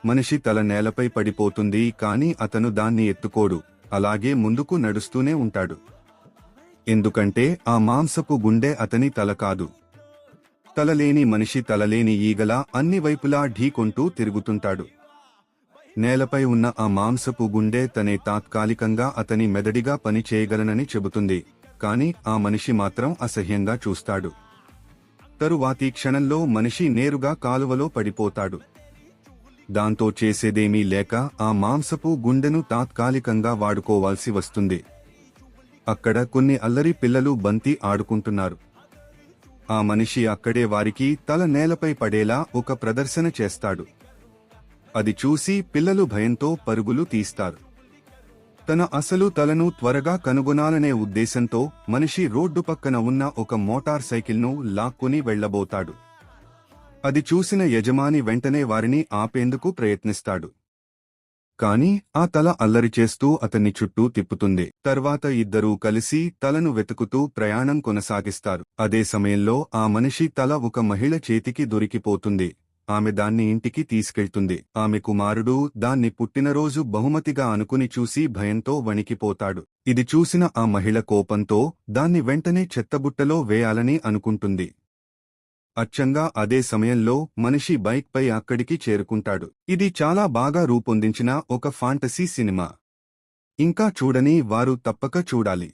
మనిషి తల నేలపై పడిపోతుంది, కాని అతను దాన్ని ఎత్తుకోడు. అలాగే ముందుకు నడుస్తూనే ఉంటాడు. ఎందుకంటే ఆ మాంసపు గుండె అతని తల కాదు. తలలేని మనిషి తలలేని ఈగలా అన్ని వైపులా ఢీకొంటూ తిరుగుతుంటాడు. నేలపై ఉన్న ఆ మాంసపు గుండె తనే తాత్కాలికంగా అతని మెదడిగా పని చేయగలనని చెబుతుంది. కాని ఆ మనిషి మాత్రం అసహ్యంగా చూస్తాడు. తరువాతి క్షణంలో మనిషి నేరుగా కాలువలో పడిపోతాడు. దాంతో చేసేదేమీ లేక ఆ మాంసపు గుండెను తాత్కాలికంగా వాడుకోవాల్సి వస్తుంది. అక్కడ కొన్ని అల్లరి పిల్లలు బంతి ఆడుకుంటున్నారు. ఆ మనిషి అక్కడే వారికి తల నేలపై పడేలా ఒక ప్రదర్శన చేస్తాడు. అది చూసి పిల్లలు భయంతో పరుగులు తీస్తారు. తన అసలు తలను త్వరగా కనుగొనాలనే ఉద్దేశంతో మనిషి రోడ్డు పక్కన ఉన్న ఒక మోటార్ సైకిల్ను లాక్కుని వెళ్లబోతాడు. అది చూసిన యజమాని వెంటనే వారిని ఆపేందుకు ప్రయత్నిస్తాడు. కాని ఆ తల అల్లరి చేస్తూ అతన్ని చుట్టూ తిప్పుతుంది. తర్వాత ఇద్దరూ కలిసి తలను వెతుకుతూ ప్రయాణం కొనసాగిస్తారు. అదే సమయంలో ఆ మనిషి తల ఒక మహిళ చేతికి దొరికిపోతుంది. ఆమె దాన్ని ఇంటికి తీసుకెళ్తుంది. ఆమె కుమారుడు దాన్ని పుట్టినరోజు బహుమతిగా అనుకుని చూసి భయంతో వణికిపోతాడు. ఇది చూసిన ఆ మహిళ కోపంతో దాన్ని వెంటనే చెత్తబుట్టలో వేయాలని అనుకుంటుంది. అచ్చంగా అదే సమయంలో మనిషి బైక్పై అక్కడికి చేరుకుంటాడు. ఇది చాలా బాగా రూపొందించిన ఒక ఫాంటసీ సినిమా. ఇంకా చూడని వారు తప్పక చూడాలి.